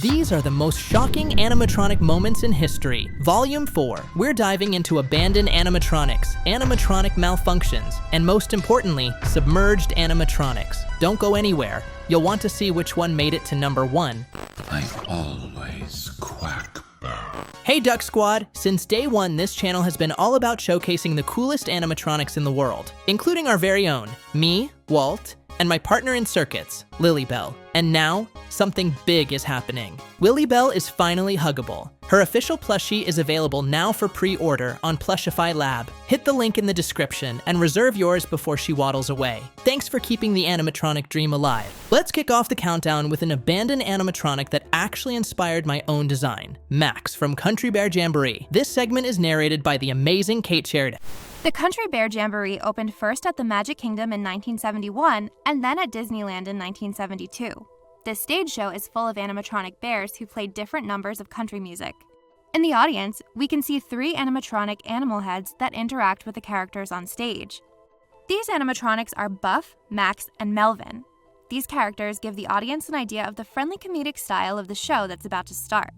These are the most shocking animatronic moments in history. Volume 4, we're diving into abandoned animatronics, animatronic malfunctions, and most importantly, submerged animatronics. Don't go anywhere. You'll want to see which one made it to number 1. Like always, Quack Burr. Hey Duck Squad! Since day one, this channel has been all about showcasing the coolest animatronics in the world, including our very own, me, Walt, and my partner in circuits, Lilly Belle. And now, something big is happening. Lilly Belle is finally huggable. Her official plushie is available now for pre-order on Plushify Lab. Hit the link in the description and reserve yours before she waddles away. Thanks for keeping the animatronic dream alive. Let's kick off the countdown with an abandoned animatronic that actually inspired my own design, Max from Country Bear Jamboree. This segment is narrated by the amazing Kate Sheridan. The Country Bear Jamboree opened first at the Magic Kingdom in 1971 and then at Disneyland in 1972. This stage show is full of animatronic bears who play different numbers of country music. In the audience, we can see 3 animatronic animal heads that interact with the characters on stage. These animatronics are Buff, Max, and Melvin. These characters give the audience an idea of the friendly comedic style of the show that's about to start.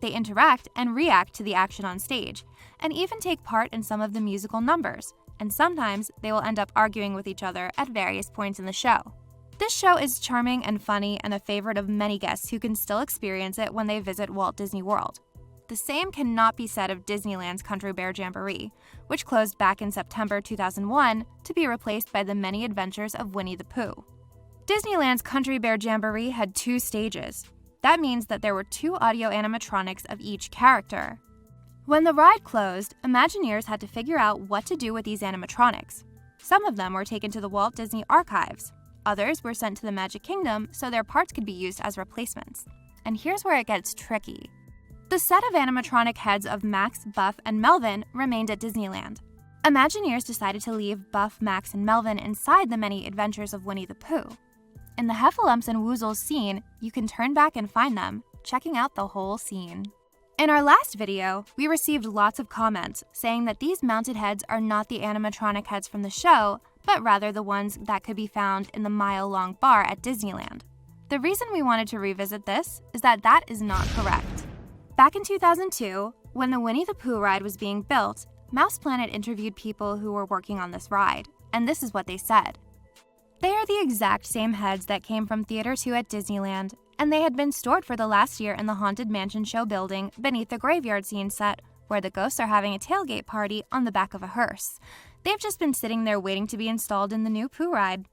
They interact and react to the action on stage, and even take part in some of the musical numbers, and sometimes they will end up arguing with each other at various points in the show. This show is charming and funny and a favorite of many guests who can still experience it when they visit Walt Disney World. The same cannot be said of Disneyland's Country Bear Jamboree, which closed back in September 2001 to be replaced by the many adventures of Winnie the Pooh. Disneyland's Country Bear Jamboree had 2 stages. That means that there were 2 audio animatronics of each character. When the ride closed, Imagineers had to figure out what to do with these animatronics. Some of them were taken to the Walt Disney Archives. Others were sent to the Magic Kingdom so their parts could be used as replacements. And here's where it gets tricky. The set of animatronic heads of Max, Buff, and Melvin remained at Disneyland. Imagineers decided to leave Buff, Max, and Melvin inside the many adventures of Winnie the Pooh. In the Heffalumps and Woozles scene, you can turn back and find them, checking out the whole scene. In our last video, we received lots of comments saying that these mounted heads are not the animatronic heads from the show, but rather the ones that could be found in the mile-long bar at Disneyland. The reason we wanted to revisit this is that that is not correct. Back in 2002, when the Winnie the Pooh ride was being built, Mouse Planet interviewed people who were working on this ride, and this is what they said. They are the exact same heads that came from Theater 2 at Disneyland, and they had been stored for the last year in the Haunted Mansion show building beneath the graveyard scene set, where the ghosts are having a tailgate party on the back of a hearse. They've just been sitting there waiting to be installed in the new Pooh ride.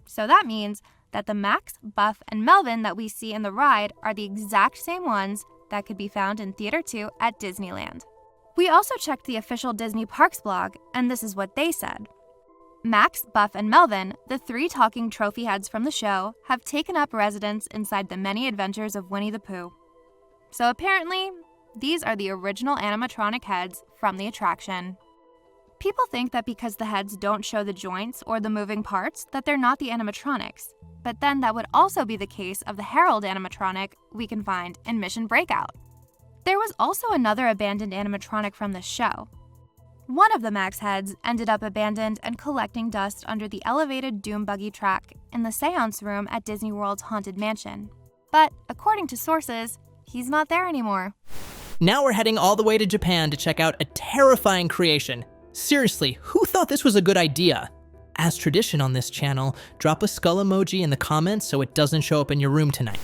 So that means that the Max, Buff, and Melvin that we see in the ride are the exact same ones that could be found in Theater 2 at Disneyland. We also checked the official Disney Parks blog, and this is what they said. Max, Buff, and Melvin, the 3 talking trophy heads from the show, have taken up residence inside the many adventures of Winnie the Pooh. So apparently, these are the original animatronic heads from the attraction. People think that because the heads don't show the joints or the moving parts, that they're not the animatronics. But then that would also be the case of the Harold animatronic we can find in Mission Breakout. There was also another abandoned animatronic from this show. One of the Max heads ended up abandoned and collecting dust under the elevated Doom Buggy track in the seance room at Disney World's Haunted Mansion. But according to sources, he's not there anymore. Now we're heading all the way to Japan to check out a terrifying creation. Seriously, who thought this was a good idea? As tradition on this channel, drop a skull emoji in the comments so it doesn't show up in your room tonight.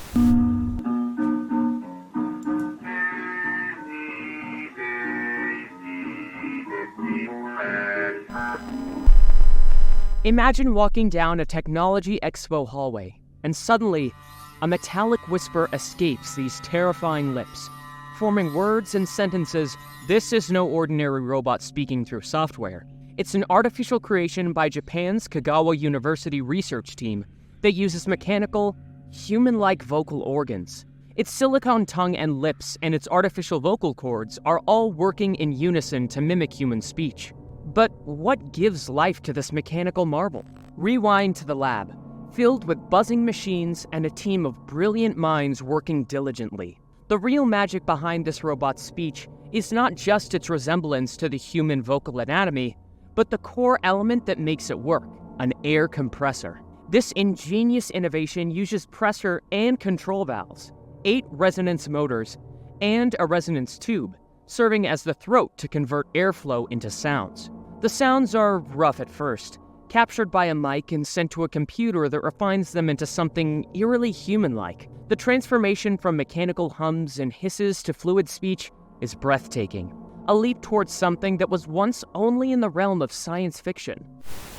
Imagine walking down a Technology Expo hallway, and suddenly, a metallic whisper escapes these terrifying lips, forming words and sentences. This is no ordinary robot speaking through software. It's an artificial creation by Japan's Kagawa University research team that uses mechanical, human-like vocal organs. Its silicone tongue and lips and its artificial vocal cords are all working in unison to mimic human speech. But what gives life to this mechanical marvel? Rewind to the lab, filled with buzzing machines and a team of brilliant minds working diligently. The real magic behind this robot's speech is not just its resemblance to the human vocal anatomy, but the core element that makes it work, an air compressor. This ingenious innovation uses pressure and control valves. 8 resonance motors, and a resonance tube, serving as the throat to convert airflow into sounds. The sounds are rough at first, captured by a mic and sent to a computer that refines them into something eerily human-like. The transformation from mechanical hums and hisses to fluid speech is breathtaking, a leap towards something that was once only in the realm of science fiction.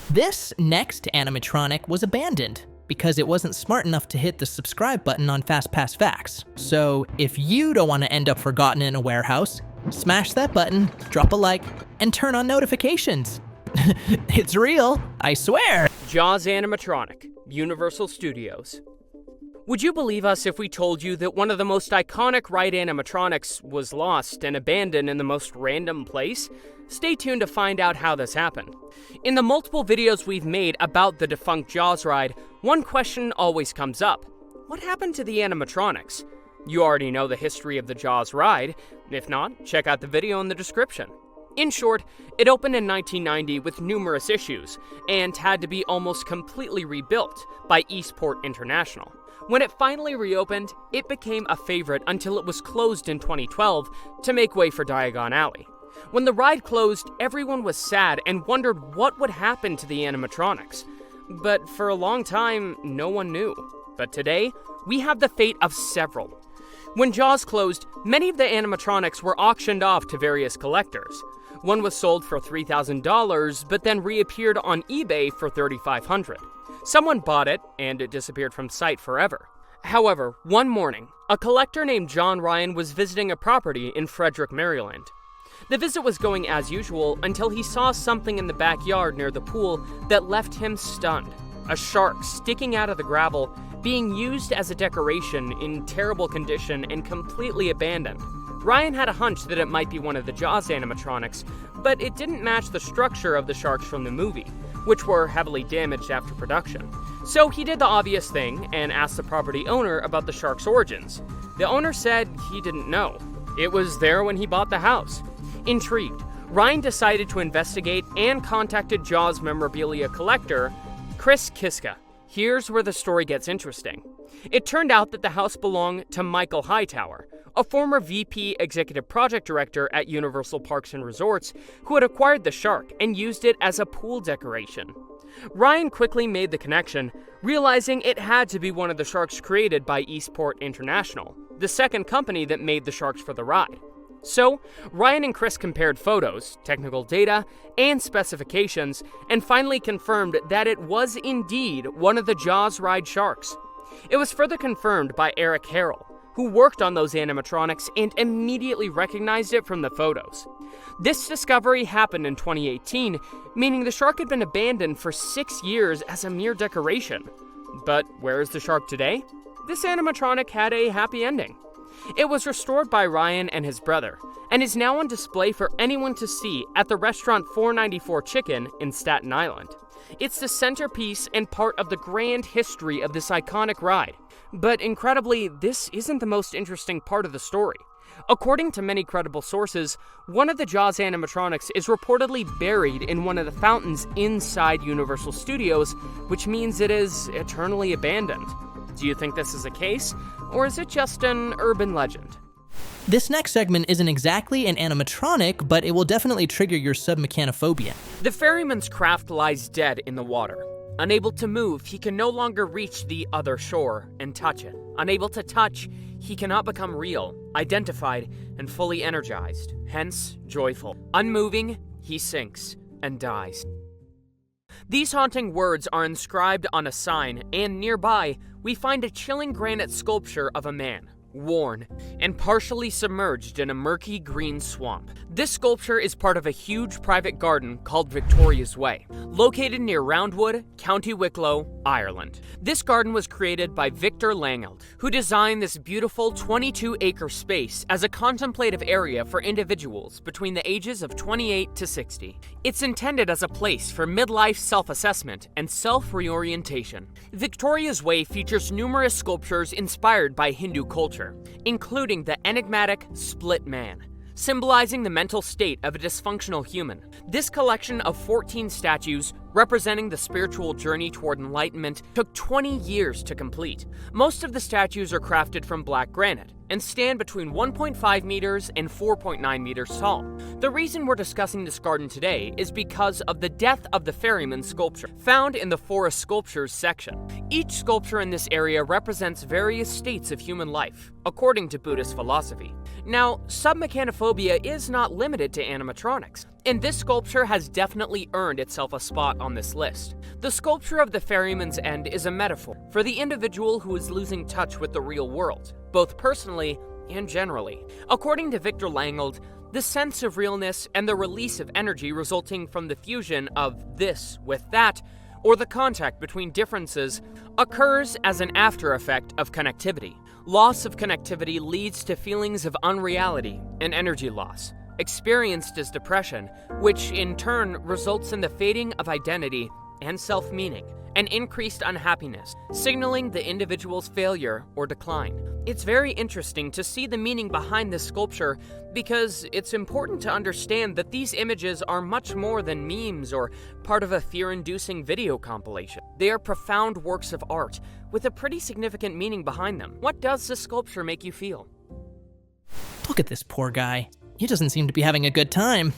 This next animatronic was abandoned because it wasn't smart enough to hit the subscribe button on Fastpass Facts. So if you don't want to end up forgotten in a warehouse, smash that button, drop a like, and turn on notifications. It's real, I swear. Jaws Animatronic, Universal Studios. Would you believe us if we told you that one of the most iconic ride animatronics was lost and abandoned in the most random place? Stay tuned to find out how this happened. In the multiple videos we've made about the defunct Jaws ride, one question always comes up. What happened to the animatronics? You already know the history of the Jaws ride. If not, check out the video in the description. In short, it opened in 1990 with numerous issues, and had to be almost completely rebuilt by Eastport International. When it finally reopened, it became a favorite until it was closed in 2012 to make way for Diagon Alley. When the ride closed, everyone was sad and wondered what would happen to the animatronics. But for a long time, no one knew. But today, we have the fate of several. When Jaws closed, many of the animatronics were auctioned off to various collectors. One was sold for $3,000, but then reappeared on eBay for $3,500. Someone bought it, and it disappeared from sight forever. However, one morning, a collector named John Ryan was visiting a property in Frederick, Maryland. The visit was going as usual until he saw something in the backyard near the pool that left him stunned. A shark sticking out of the gravel, being used as a decoration in terrible condition and completely abandoned. Ryan had a hunch that it might be one of the Jaws animatronics, but it didn't match the structure of the sharks from the movie, which were heavily damaged after production. So he did the obvious thing and asked the property owner about the shark's origins. The owner said he didn't know. It was there when he bought the house. Intrigued, Ryan decided to investigate and contacted Jaws memorabilia collector Chris Kiska. Here's where the story gets interesting. It turned out that the house belonged to Michael Hightower, a former VP Executive Project Director at Universal Parks and Resorts who had acquired the shark and used it as a pool decoration. Ryan quickly made the connection, realizing it had to be one of the sharks created by Eastport International, the second company that made the sharks for the ride. So, Ryan and Chris compared photos, technical data, and specifications, and finally confirmed that it was indeed one of the Jaws ride sharks. It was further confirmed by Eric Harrell, who worked on those animatronics and immediately recognized it from the photos. This discovery happened in 2018, meaning the shark had been abandoned for 6 years as a mere decoration. But where is the shark today? This animatronic had a happy ending. It was restored by Ryan and his brother, and is now on display for anyone to see at the restaurant 494 Chicken in Staten Island. It's the centerpiece and part of the grand history of this iconic ride. But incredibly, this isn't the most interesting part of the story. According to many credible sources, one of the Jaws animatronics is reportedly buried in one of the fountains inside Universal Studios, which means it is eternally abandoned. Do you think this is a case, or is it just an urban legend? This next segment isn't exactly an animatronic, but it will definitely trigger your submechanophobia. The ferryman's craft lies dead in the water. Unable to move, he can no longer reach the other shore and touch it. Unable to touch, he cannot become real, identified, and fully energized, hence joyful. Unmoving, he sinks and dies. These haunting words are inscribed on a sign, and nearby, we find a chilling granite sculpture of a man, worn, and partially submerged in a murky green swamp. This sculpture is part of a huge private garden called Victoria's Way, located near Roundwood, County Wicklow, Ireland. This garden was created by Victor Langeld, who designed this beautiful 22-acre space as a contemplative area for individuals between the ages of 28 to 60. It's intended as a place for midlife self-assessment and self-reorientation. Victoria's Way features numerous sculptures inspired by Hindu culture, including the enigmatic split man, symbolizing the mental state of a dysfunctional human. This collection of 14 statues representing the spiritual journey toward enlightenment, took 20 years to complete. Most of the statues are crafted from black granite and stand between 1.5 meters and 4.9 meters tall. The reason we're discussing this garden today is because of the death of the ferryman sculpture, found in the forest sculptures section. Each sculpture in this area represents various states of human life, according to Buddhist philosophy. Now, submechanophobia is not limited to animatronics, and this sculpture has definitely earned itself a spot on this list. The sculpture of the ferryman's end is a metaphor for the individual who is losing touch with the real world, both personally and generally. According to Victor Langold, the sense of realness and the release of energy resulting from the fusion of this with that, or the contact between differences, occurs as an after effect of connectivity. Loss of connectivity leads to feelings of unreality and energy loss, experienced as depression, which in turn results in the fading of identity and self-meaning, and increased unhappiness, signaling the individual's failure or decline. It's very interesting to see the meaning behind this sculpture because it's important to understand that these images are much more than memes or part of a fear-inducing video compilation. They are profound works of art with a pretty significant meaning behind them. What does this sculpture make you feel? Look at this poor guy. He doesn't seem to be having a good time.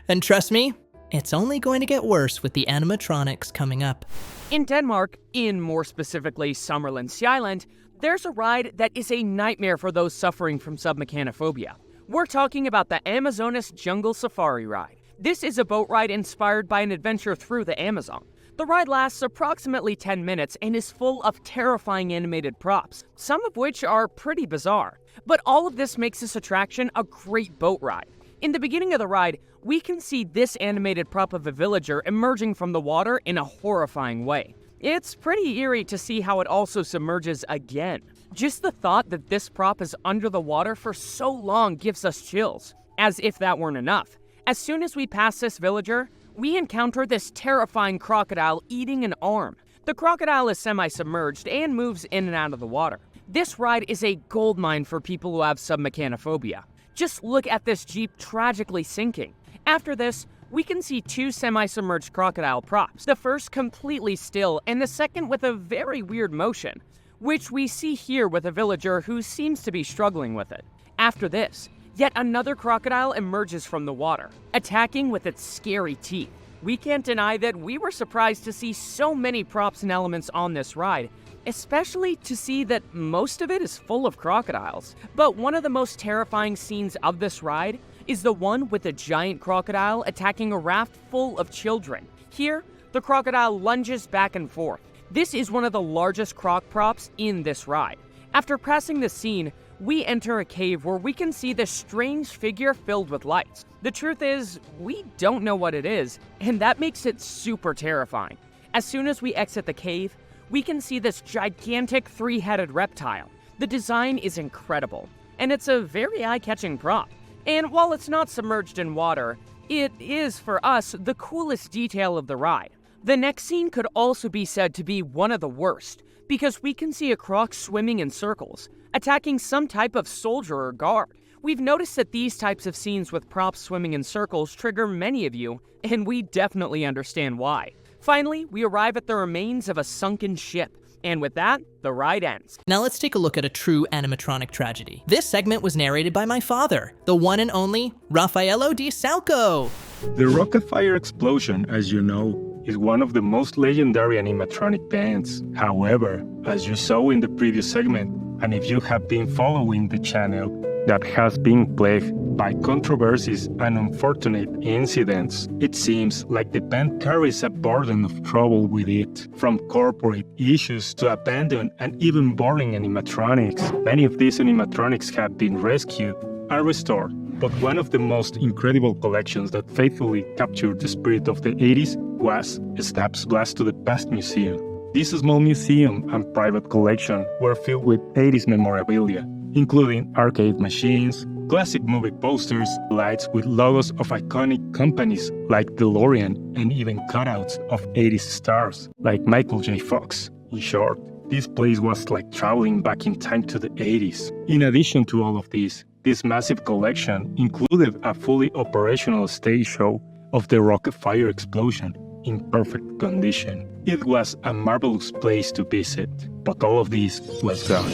And trust me, it's only going to get worse with the animatronics coming up. In Denmark, in more specifically Sommerland Sjælland, there's a ride that is a nightmare for those suffering from submechanophobia. We're talking about the Amazonas Jungle Safari Ride. This is a boat ride inspired by an adventure through the Amazon. The ride lasts approximately 10 minutes and is full of terrifying animated props, some of which are pretty bizarre. But all of this makes this attraction a great boat ride. In the beginning of the ride, we can see this animated prop of a villager emerging from the water in a horrifying way. It's pretty eerie to see how it also submerges again. Just the thought that this prop is under the water for so long gives us chills, as if that weren't enough. As soon as we pass this villager, we encounter this terrifying crocodile eating an arm. The crocodile is semi-submerged and moves in and out of the water. This ride is a goldmine for people who have submechanophobia. Just look at this Jeep tragically sinking. After this, we can see two semi-submerged crocodile props, the first completely still and the second with a very weird motion, which we see here with a villager who seems to be struggling with it. After this, yet another crocodile emerges from the water, attacking with its scary teeth. We can't deny that we were surprised to see so many props and elements on this ride, especially to see that most of it is full of crocodiles. But one of the most terrifying scenes of this ride is the one with a giant crocodile attacking a raft full of children. Here, the crocodile lunges back and forth. This is one of the largest croc props in this ride. After passing the scene, we enter a cave where we can see this strange figure filled with lights. The truth is, we don't know what it is, and that makes it super terrifying. As soon as we exit the cave, we can see this gigantic three-headed reptile. The design is incredible, and it's a very eye-catching prop. And while it's not submerged in water, it is, for us, the coolest detail of the ride. The next scene could also be said to be one of the worst, because we can see a croc swimming in circles, attacking some type of soldier or guard. We've noticed that these types of scenes with props swimming in circles trigger many of you, and we definitely understand why. Finally, we arrive at the remains of a sunken ship, and with that, the ride ends. Now let's take a look at a true animatronic tragedy. This segment was narrated by my father, the one and only Raffaello Di Salco. The Rocket Fire Explosion, as you know, is one of the most legendary animatronic bands. However, as you saw in the previous segment, and if you have been following the channel, that has been plagued by controversies and unfortunate incidents. It seems like the band carries a burden of trouble with it, from corporate issues to abandoned and even boring animatronics. Many of these animatronics have been rescued and restored, but one of the most incredible collections that faithfully captured the spirit of the 80s was Snap's Blast to the Past Museum. This small museum and private collection were filled with 80s memorabilia, including arcade machines, classic movie posters, lights with logos of iconic companies like DeLorean, and even cutouts of 80s stars like Michael J. Fox. In short, this place was like traveling back in time to the 80s. In addition to all of this massive collection included a fully operational stage show of the rocket fire explosion in perfect condition. It was a marvelous place to visit, but all of this was gone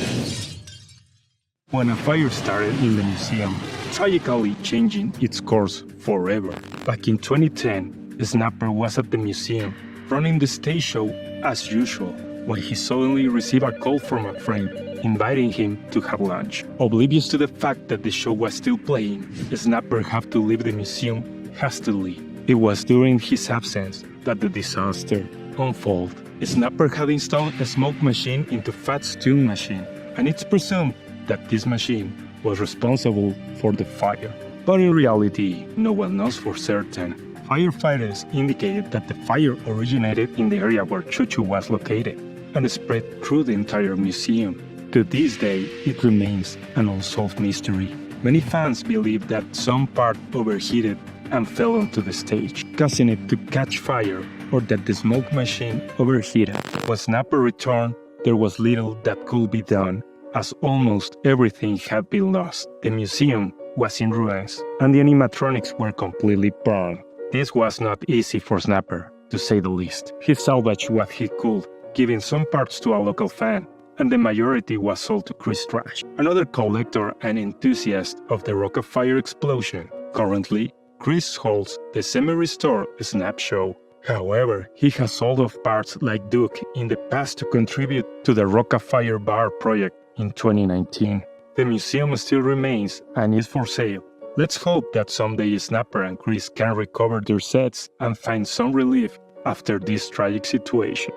when a fire started in the museum, tragically changing its course forever. Back in 2010, Snapper was at the museum, running the stage show as usual, when he suddenly received a call from a friend inviting him to have lunch. Oblivious to the fact that the show was still playing, Snapper had to leave the museum hastily. It was during his absence that the disaster unfolded. Snapper had installed a smoke machine into Fat's tune machine, and it's presumed that this machine was responsible for the fire. But in reality, no one knows for certain. Firefighters indicated that the fire originated in the area where Chuchu was located and spread through the entire museum. To this day, it remains an unsolved mystery. Many fans believe that some part overheated and fell onto the stage, causing it to catch fire, or that the smoke machine overheated. When Snapper returned, there was little that could be done, as almost everything had been lost. The museum was in ruins, and the animatronics were completely burned. This was not easy for Snapper, to say the least. He salvaged what he could, giving some parts to a local fan, and the majority was sold to Chris Trash, another collector and enthusiast of the rocket fire explosion. Currently, Chris holds the semi-restored Snap Show. However, he has sold off parts like Duke in the past to contribute to the Rocket Fire Bar project in 2019. The museum still remains and is for sale. Let's hope that someday Snapper and Chris can recover their sets and find some relief after this tragic situation.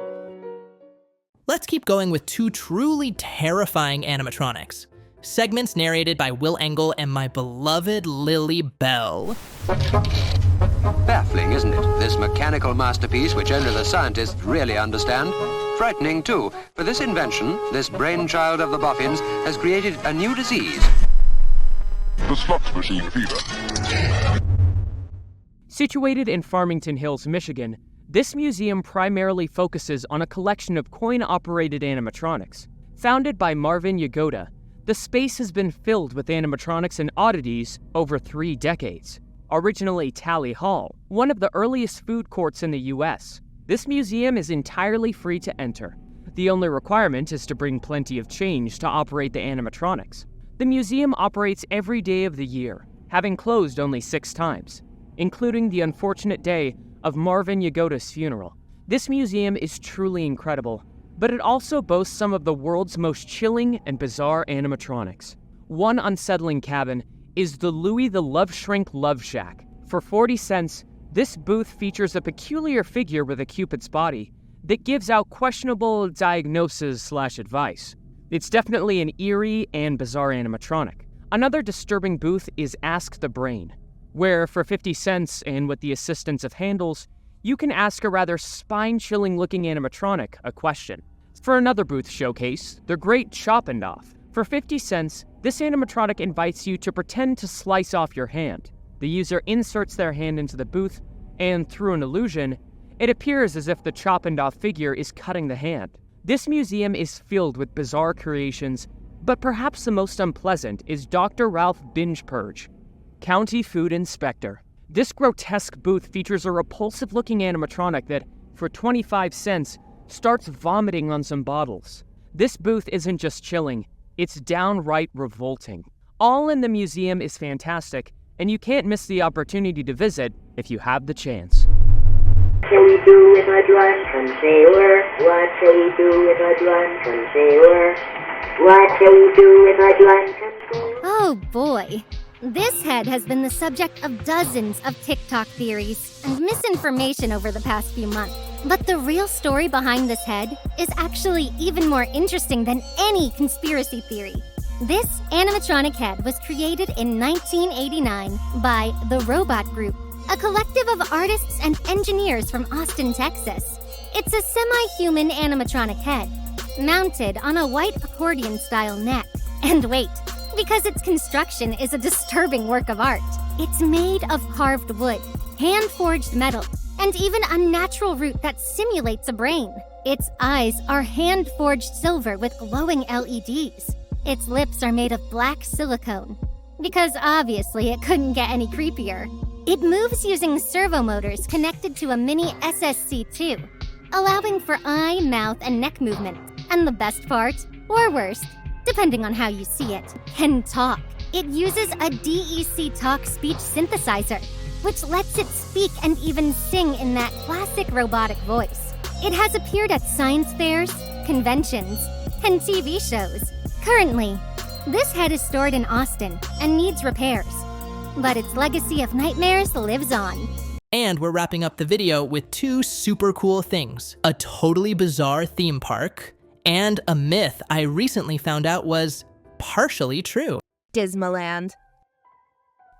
Let's keep going with two truly terrifying animatronics. Segments narrated by Will Engel and my beloved Lilly Belle. Baffling, isn't it? This mechanical masterpiece which only the scientists really understand. Frightening, too, for this invention, this brainchild of the boffins, has created a new disease. The slot machine fever. Situated in Farmington Hills, Michigan, this museum primarily focuses on a collection of coin-operated animatronics. Founded by Marvin Yagoda, the space has been filled with animatronics and oddities over 3 decades. Originally Tally Hall, one of the earliest food courts in the US, this museum is entirely free to enter. The only requirement is to bring plenty of change to operate the animatronics. The museum operates every day of the year, having closed only 6 times, including the unfortunate day of Marvin Yagoda's funeral. This museum is truly incredible, but it also boasts some of the world's most chilling and bizarre animatronics. One unsettling cabin is the Louie the Love Shrink Love Shack. For 40 cents, this booth features a peculiar figure with a Cupid's body that gives out questionable diagnoses/advice. It's definitely an eerie and bizarre animatronic. Another disturbing booth is Ask the Brain, where for 50 cents and with the assistance of handles, you can ask a rather spine-chilling looking animatronic a question. For another booth showcase, The Great Chop and Off. For 50 cents, this animatronic invites you to pretend to slice off your hand. The user inserts their hand into the booth, and through an illusion, it appears as if the chop and off figure is cutting the hand. This museum is filled with bizarre creations, but perhaps the most unpleasant is Dr. Ralph Binge Purge, County Food Inspector. This grotesque booth features a repulsive-looking animatronic that, for 25 cents, starts vomiting on some bottles. This booth isn't just chilling, it's downright revolting. All in the museum is fantastic, and you can't miss the opportunity to visit if you have the chance. What shall we do with a drunken sailor? What shall we do with a drunken sailor? What shall we do with a drunken sailor? Oh boy. This head has been the subject of dozens of TikTok theories and misinformation over the past few months. But the real story behind this head is actually even more interesting than any conspiracy theory. This animatronic head was created in 1989 by The Robot Group, a collective of artists and engineers from Austin, Texas. It's a semi-human animatronic head, mounted on a white accordion-style neck. And wait, because its construction is a disturbing work of art. It's made of carved wood, hand-forged metal, and even a natural root that simulates a brain. Its eyes are hand-forged silver with glowing LEDs. Its lips are made of black silicone, because obviously it couldn't get any creepier. It moves using servo motors connected to a mini SSC2, allowing for eye, mouth, and neck movement. And the best part, or worst, depending on how you see it, can talk. It uses a DEC talk speech synthesizer, which lets it speak and even sing in that classic robotic voice. It has appeared at science fairs, conventions, and TV shows. Currently, this head is stored in Austin and needs repairs, but its legacy of nightmares lives on. And we're wrapping up the video with two super cool things: a totally bizarre theme park and a myth I recently found out was partially true. Dismaland.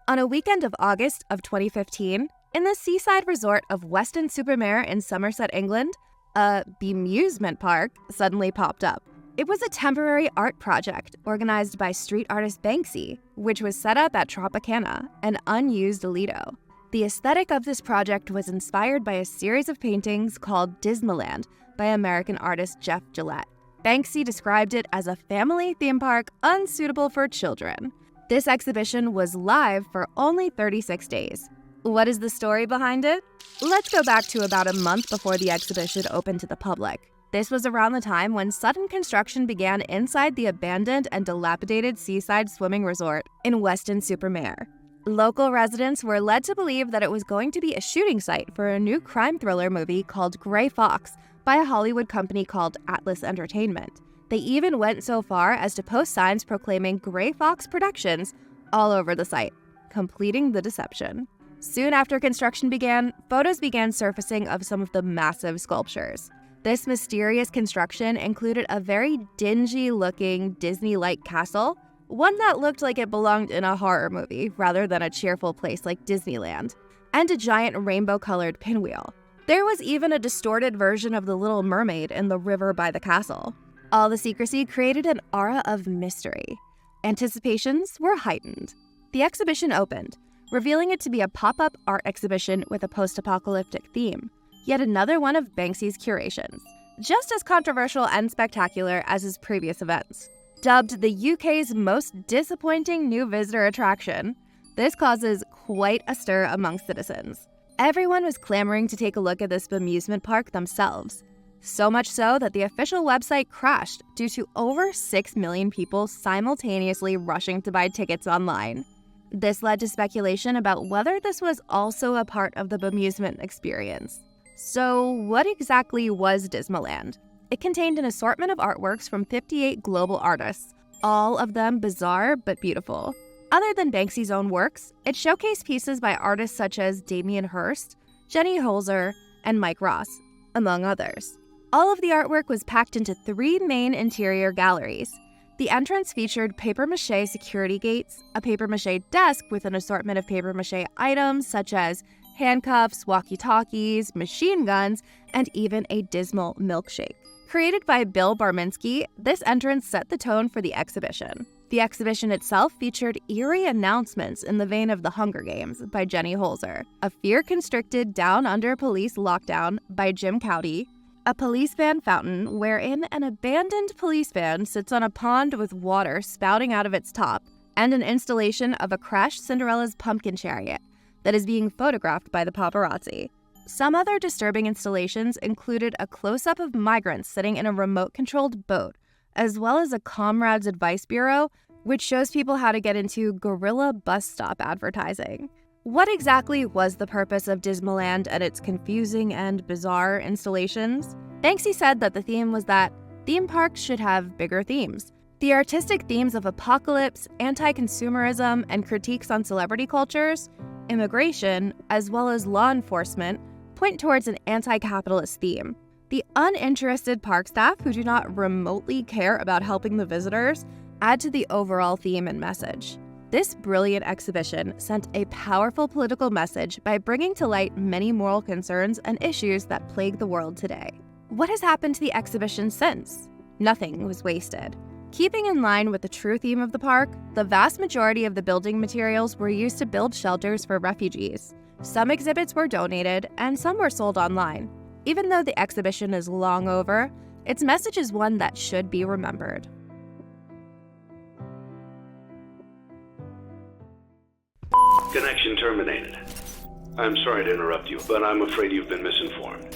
On a weekend of August of 2015, in the seaside resort of Weston-super-Mare in Somerset, England, a bemusement park suddenly popped up. It was a temporary art project organized by street artist Banksy, which was set up at Tropicana, an unused Lido. The aesthetic of this project was inspired by a series of paintings called Dismaland by American artist Jeff Gillette. Banksy described it as a family theme park unsuitable for children. This exhibition was live for only 36 days. What is the story behind it? Let's go back to about a month before the exhibition opened to the public. This was around the time when sudden construction began inside the abandoned and dilapidated seaside swimming resort in Weston-super-Mare. Local residents were led to believe that it was going to be a shooting site for a new crime thriller movie called Gray Fox by a Hollywood company called Atlas Entertainment. They even went so far as to post signs proclaiming Gray Fox Productions all over the site, completing the deception. Soon after construction began, photos began surfacing of some of the massive sculptures. This mysterious construction included a very dingy-looking Disney-like castle, one that looked like it belonged in a horror movie rather than a cheerful place like Disneyland, and a giant rainbow-colored pinwheel. There was even a distorted version of the Little Mermaid in the river by the castle. All the secrecy created an aura of mystery. Anticipations were heightened. The exhibition opened, revealing it to be a pop-up art exhibition with a post-apocalyptic theme. Yet another one of Banksy's curations, just as controversial and spectacular as his previous events. Dubbed the UK's most disappointing new visitor attraction, this causes quite a stir among citizens. Everyone was clamoring to take a look at this amusement park themselves, so much so that the official website crashed due to over 6 million people simultaneously rushing to buy tickets online. This led to speculation about whether this was also a part of the bemusement experience. So, what exactly was Dismaland? It contained an assortment of artworks from 58 global artists, all of them bizarre but beautiful. Other than Banksy's own works, it showcased pieces by artists such as Damien Hirst, Jenny Holzer, and Mike Ross, among others. All of the artwork was packed into 3 main interior galleries. The entrance featured papier-mâché security gates, a papier-mâché desk with an assortment of papier-mâché items such as handcuffs, walkie-talkies, machine guns, and even a dismal milkshake. Created by Bill Barminski, this entrance set the tone for the exhibition. The exhibition itself featured eerie announcements in the vein of The Hunger Games by Jenny Holzer, a fear-constricted down-under police lockdown by Jim Cowdy, a police van fountain wherein an abandoned police van sits on a pond with water spouting out of its top, and an installation of a crashed Cinderella's pumpkin chariot that is being photographed by the paparazzi. Some other disturbing installations included a close-up of migrants sitting in a remote-controlled boat, as well as a Comrades Advice Bureau, which shows people how to get into guerrilla bus stop advertising. What exactly was the purpose of Dismaland and its confusing and bizarre installations? Banksy said that the theme was that theme parks should have bigger themes. The artistic themes of apocalypse, anti-consumerism, and critiques on celebrity cultures, immigration, as well as law enforcement, point towards an anti-capitalist theme. The uninterested park staff who do not remotely care about helping the visitors add to the overall theme and message. This brilliant exhibition sent a powerful political message by bringing to light many moral concerns and issues that plague the world today. What has happened to the exhibition since? Nothing was wasted. Keeping in line with the true theme of the park, the vast majority of the building materials were used to build shelters for refugees. Some exhibits were donated, and some were sold online. Even though the exhibition is long over, its message is one that should be remembered. Connection terminated. I'm sorry to interrupt you, but I'm afraid you've been misinformed.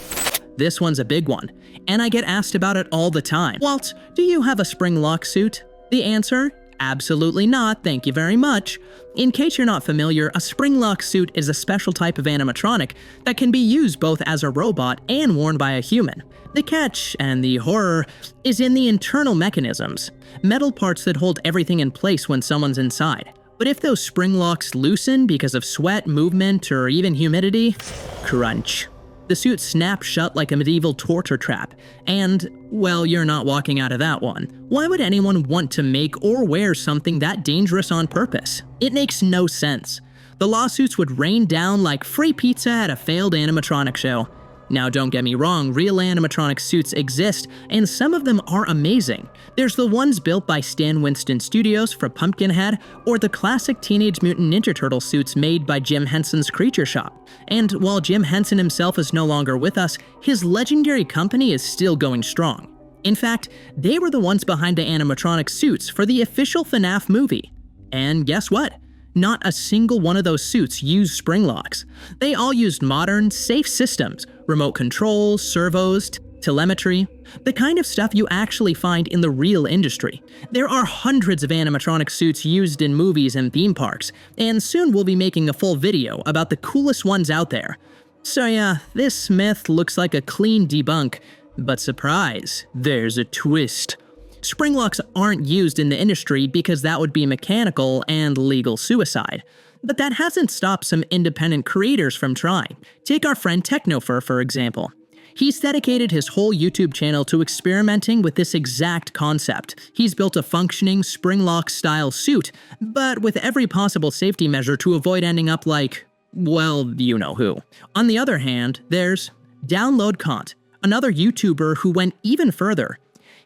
This one's a big one, and I get asked about it all the time. Walt, do you have a Springlock Suit? The answer? Absolutely not, thank you very much. In case you're not familiar, a Springlock Suit is a special type of animatronic that can be used both as a robot and worn by a human. The catch, and the horror, is in the internal mechanisms, metal parts that hold everything in place when someone's inside. But if those spring locks loosen because of sweat, movement, or even humidity, crunch. The suit snaps shut like a medieval torture trap, and, well, you're not walking out of that one. Why would anyone want to make or wear something that dangerous on purpose? It makes no sense. The lawsuits would rain down like free pizza at a failed animatronic show. Now don't get me wrong, real animatronic suits exist, and some of them are amazing. There's the ones built by Stan Winston Studios for Pumpkinhead, or the classic Teenage Mutant Ninja Turtle suits made by Jim Henson's Creature Shop. And while Jim Henson himself is no longer with us, his legendary company is still going strong. In fact, they were the ones behind the animatronic suits for the official FNAF movie. And guess what? Not a single one of those suits used spring locks. They all used modern, safe systems, remote controls, servos, telemetry, the kind of stuff you actually find in the real industry. There are hundreds of animatronic suits used in movies and theme parks, and soon we'll be making a full video about the coolest ones out there. So yeah, this myth looks like a clean debunk, but surprise, there's a twist. Spring locks aren't used in the industry because that would be mechanical and legal suicide. But that hasn't stopped some independent creators from trying. Take our friend Technofur, for example. He's dedicated his whole YouTube channel to experimenting with this exact concept. He's built a functioning Springlock-style suit, but with every possible safety measure to avoid ending up like, well, you know who. On the other hand, there's DownloadCont, another YouTuber who went even further.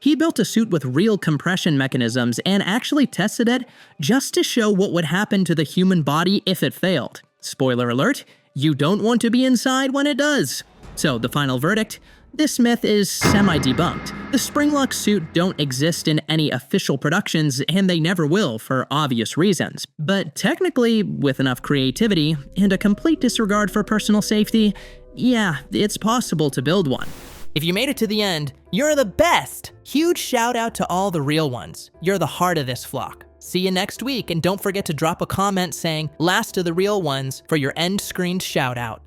He built a suit with real compression mechanisms and actually tested it just to show what would happen to the human body if it failed. Spoiler alert, you don't want to be inside when it does. So the final verdict? This myth is semi-debunked. The Springlock suit don't exist in any official productions, and they never will for obvious reasons. But technically, with enough creativity and a complete disregard for personal safety, yeah, it's possible to build one. If you made it to the end, you're the best! Huge shout out to all the real ones. You're the heart of this flock. See you next week, and don't forget to drop a comment saying, "Last of the real ones," for your end screened shout out.